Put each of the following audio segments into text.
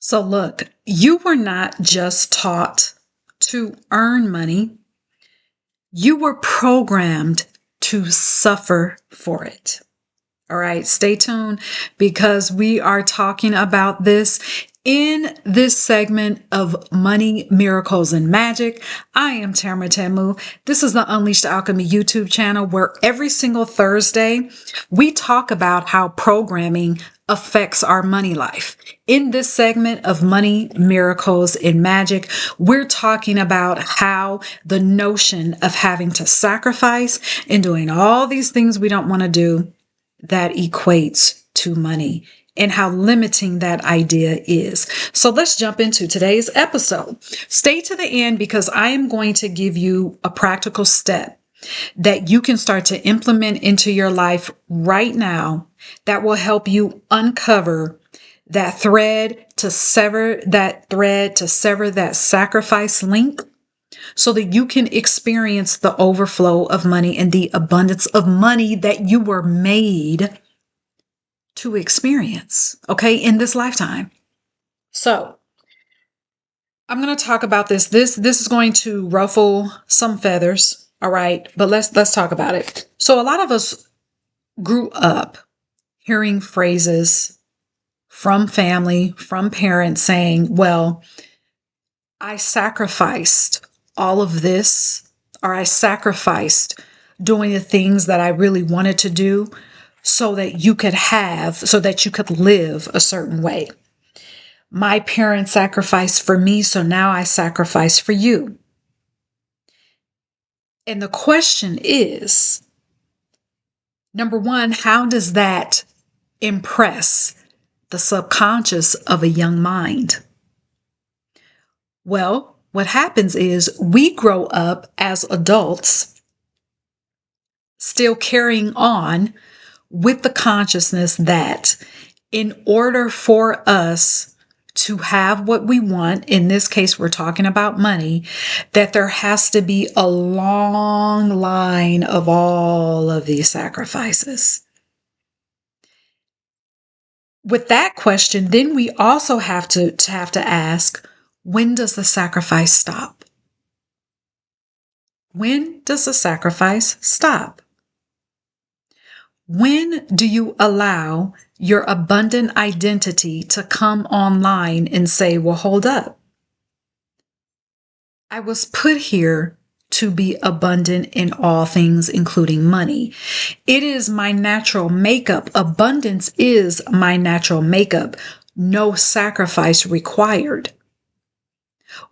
So, look, you were not just taught to earn money, you were programmed to suffer for it. All right, stay tuned because we are talking about this in this segment of Money, Miracles, and Magic. I am Tamara Tamu. This is the Unleashed Alchemy YouTube channel where every single Thursday we talk about how programming affects our money life. In this segment of Money, Miracles, and Magic, we're talking about how the notion of having to sacrifice and doing all these things we don't want to do that equates to money and how limiting that idea is. So let's jump into today's episode. Stay to the end because I am going to give you a practical step that you can start to implement into your life right now that will help you uncover that thread to sever that sacrifice link so that you can experience the overflow of money and the abundance of money that you were made to experience, okay, in this lifetime. So I'm going to talk about this. This is going to ruffle some feathers, all right, but let's talk about it. So a lot of us grew up hearing phrases from family, from parents saying, well, I sacrificed all of this, or I sacrificed doing the things that I really wanted to do so that you could live a certain way. My parents sacrificed for me, so now I sacrifice for you. And the question is, number one, how does that impress the subconscious of a young mind? Well, what happens is we grow up as adults still carrying on with the consciousness that in order for us to have what we want, in this case, we're talking about money, that there has to be a long line of all of these sacrifices. With that question, then we also have to ask, when does the sacrifice stop? When does the sacrifice stop? When do you allow your abundant identity to come online and say, well, hold up. I was put here to be abundant in all things, including money. It is my natural makeup. Abundance is my natural makeup. No sacrifice required.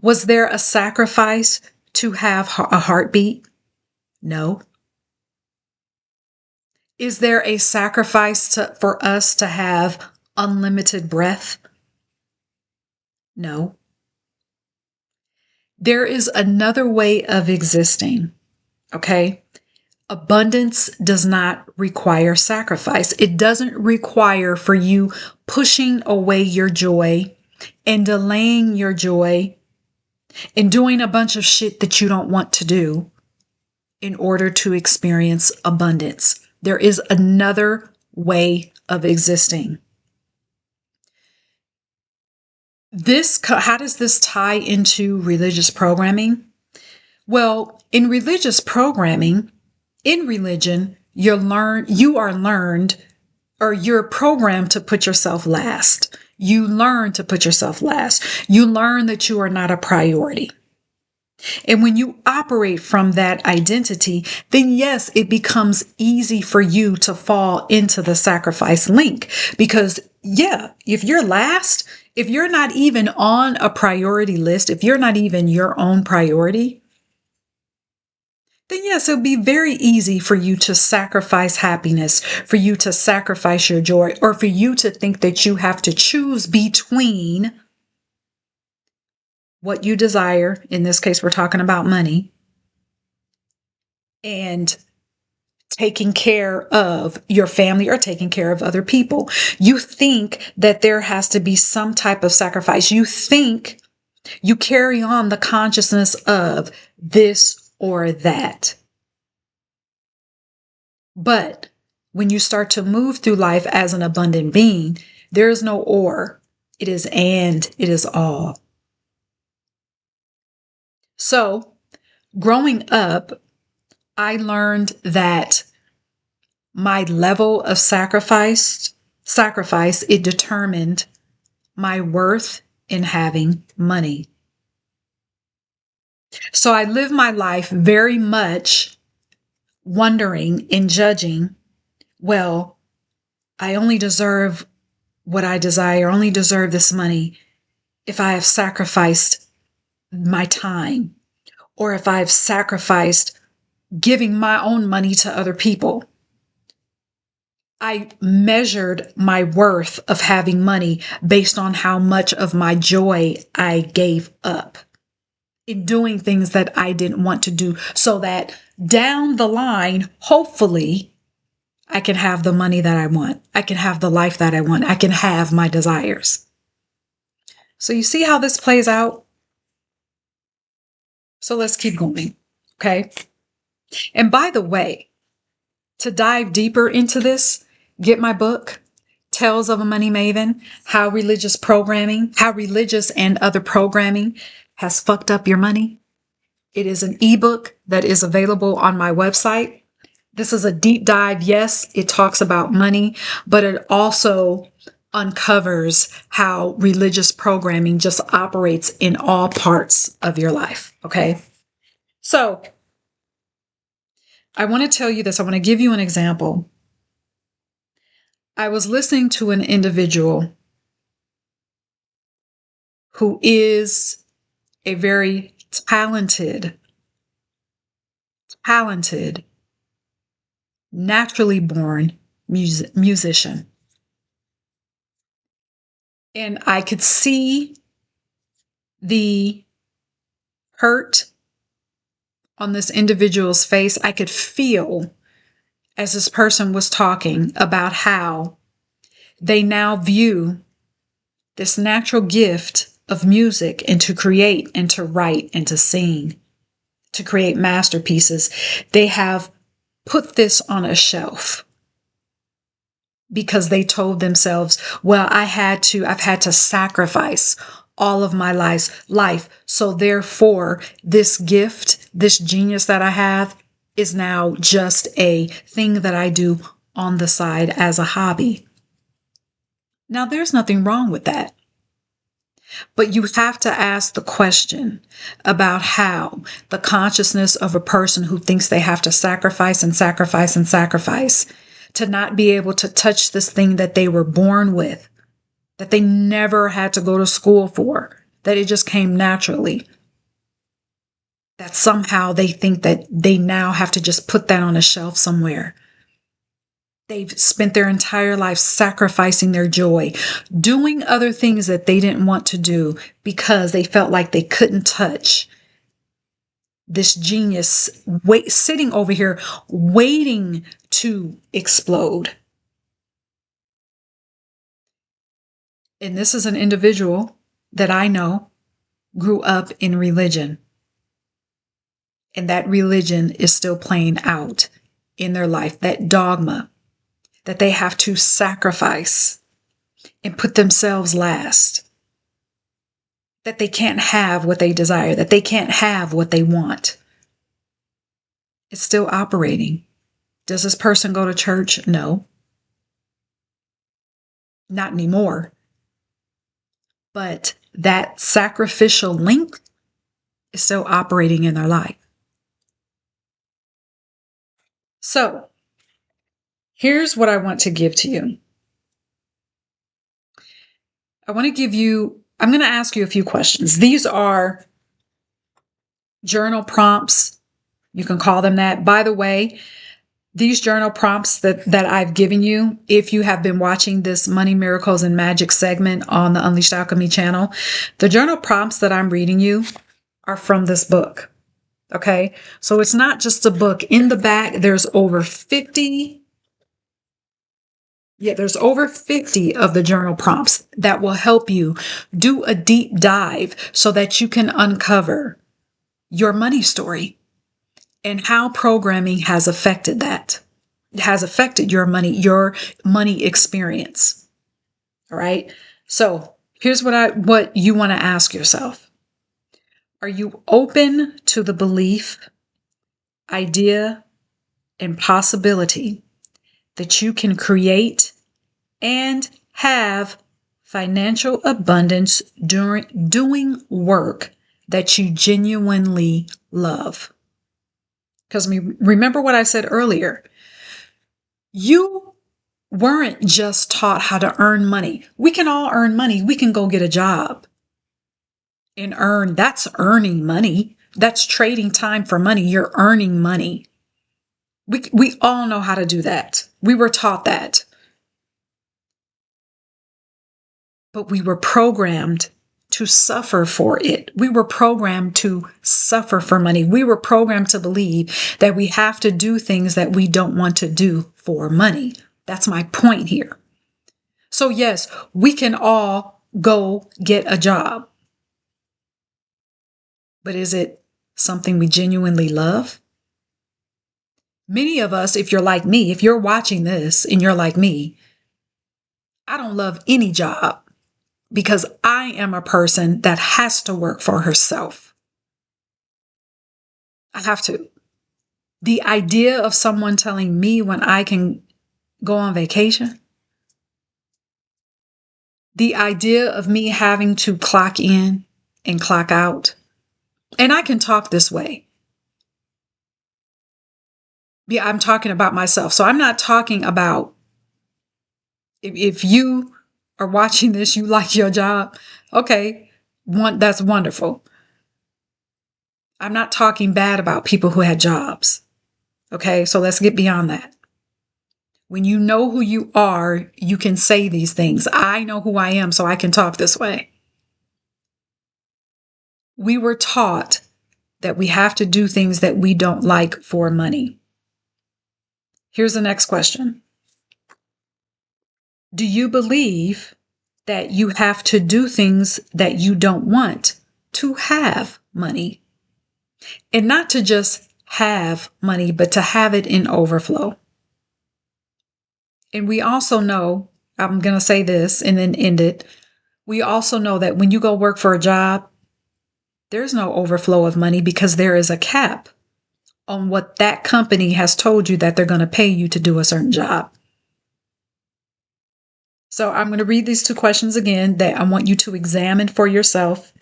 Was there a sacrifice to have a heartbeat? No. Is there a sacrifice for us to have unlimited breath? No. There is another way of existing, okay? Abundance does not require sacrifice. It doesn't require for you pushing away your joy and delaying your joy and doing a bunch of shit that you don't want to do in order to experience abundance. There is another way of existing. How does this tie into religious programming? Well, in religious programming, in religion, you're programmed to put yourself last. You learn to put yourself last. You learn that you are not a priority. And when you operate from that identity, then yes, it becomes easy for you to fall into the sacrifice link. Because yeah, if you're last, if you're not even on a priority list, if you're not even your own priority, then yes, it'll be very easy for you to sacrifice happiness, for you to sacrifice your joy, or for you to think that you have to choose between what you desire. In this case, we're talking about money, and taking care of your family or taking care of other people. You think that there has to be some type of sacrifice. You think you carry on the consciousness of this or that. But when you start to move through life as an abundant being, there is no or. It is and it is all. So, growing up, I learned that my level of sacrifice, it determined my worth in having money. So I live my life very much wondering and judging, well, I only deserve what I desire, only deserve this money if I have sacrificed my time or if I've sacrificed giving my own money to other people. I measured my worth of having money based on how much of my joy I gave up in doing things that I didn't want to do, so that down the line, hopefully, I can have the money that I want. I can have the life that I want. I can have my desires. So you see how this plays out? So let's keep going. Okay. And by the way, to dive deeper into this, get my book, Tales of a Money Maven, how religious and other programming has fucked up your money. It is an ebook that is available on my website. This is a deep dive. Yes, it talks about money, but it also uncovers how religious programming just operates in all parts of your life. Okay. So I want to tell you this. I want to give you an example. I was listening to an individual who is a very talented, naturally born musician. And I could see the hurt on this individual's face. I could feel as this person was talking about how they now view this natural gift of music and to create and to write and to sing, to create masterpieces. They have put this on a shelf because they told themselves, well, I've had to sacrifice all of my life. So therefore, this gift, this genius that I have is now just a thing that I do on the side as a hobby. Now, there's nothing wrong with that. But you have to ask the question about how the consciousness of a person who thinks they have to sacrifice and sacrifice and sacrifice to not be able to touch this thing that they were born with, that they never had to go to school for, that it just came naturally, that somehow they think that they now have to just put that on a shelf somewhere. They've spent their entire life sacrificing their joy, doing other things that they didn't want to do because they felt like they couldn't touch this genius sitting over here waiting to explode. And this is an individual that I know grew up in religion. And that religion is still playing out in their life, that dogma that they have to sacrifice and put themselves last, that they can't have what they desire, that they can't have what they want. It's still operating. Does this person go to church? No. Not anymore. But that sacrificial link is still operating in their life. So, here's what I want to give to you. I'm going to ask you a few questions. These are journal prompts. You can call them that. By the way, these journal prompts that I've given you, if you have been watching this Money, Miracles, and Magic segment on the Unleashed Alchemy channel, the journal prompts that I'm reading you are from this book. Okay? So it's not just a book. In the back, there's over 50 of the journal prompts that will help you do a deep dive so that you can uncover your money story and how programming has affected that. It has affected your money experience. All right. So Here's what you want to ask yourself. Are you open to the belief, idea, and possibility that you can create and have financial abundance during doing work that you genuinely love? Because remember what I said earlier. You weren't just taught how to earn money. We can all earn money. We can go get a job and earn. That's earning money. That's trading time for money. You're earning money. We all know how to do that. We were taught that. But we were programmed to suffer for it. We were programmed to suffer for money. We were programmed to believe that we have to do things that we don't want to do for money. That's my point here. So yes, we can all go get a job. But is it something we genuinely love? Many of us, if you're like me, if you're watching this and you're like me, I don't love any job because I am a person that has to work for herself. I have to. The idea of someone telling me when I can go on vacation, the idea of me having to clock in and clock out, and I can talk this way. Yeah, I'm talking about myself. So I'm not talking about if you are watching this, you like your job. Okay, that's wonderful. I'm not talking bad about people who had jobs. Okay, so let's get beyond that. When you know who you are, you can say these things. I know who I am, so I can talk this way. We were taught that we have to do things that we don't like for money. Here's the next question. Do you believe that you have to do things that you don't want to have money? And not to just have money, but to have it in overflow. And we also know, I'm going to say this and then end it. We also know that when you go work for a job, there's no overflow of money because there is a cap on what that company has told you that they're going to pay you to do a certain job. So I'm going to read these two questions again that I want you to examine for yourself.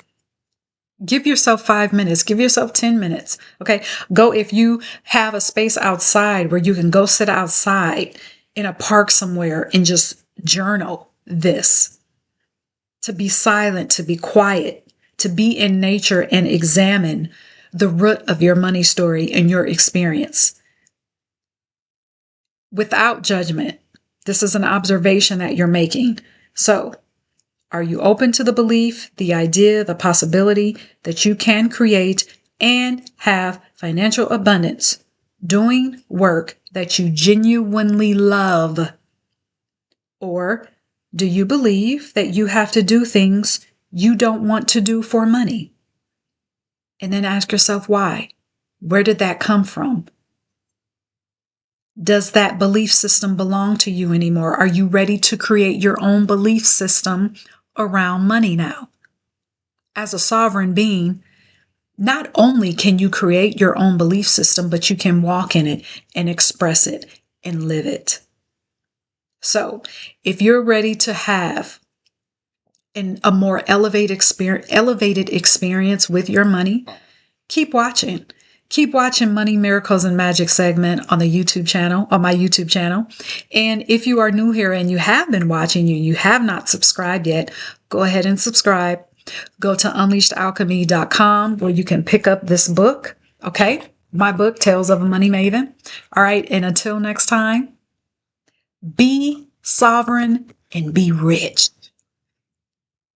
Give yourself 5 minutes. Give yourself 10 minutes. Okay. Go, if you have a space outside where you can go sit outside in a park somewhere and just journal this. To be silent, to be quiet, to be in nature and examine the root of your money story and your experience. Without judgment. This is an observation that you're making. So, are you open to the belief, the idea, the possibility that you can create and have financial abundance doing work that you genuinely love? Or do you believe that you have to do things you don't want to do for money? And then ask yourself why. Where did that come from? Does that belief system belong to you anymore? Are you ready to create your own belief system around money now? As a sovereign being, not only can you create your own belief system, but you can walk in it and express it and live it. So if you're ready to have a more elevated experience with your money, keep watching. Keep watching Money, Miracles, and Magic segment on the YouTube channel, on my YouTube channel. And if you are new here and you have been watching, you have not subscribed yet, go ahead and subscribe. Go to unleashedalchemy.com where you can pick up this book. Okay. My book, Tales of a Money Maven. All right. And until next time, be sovereign and be rich.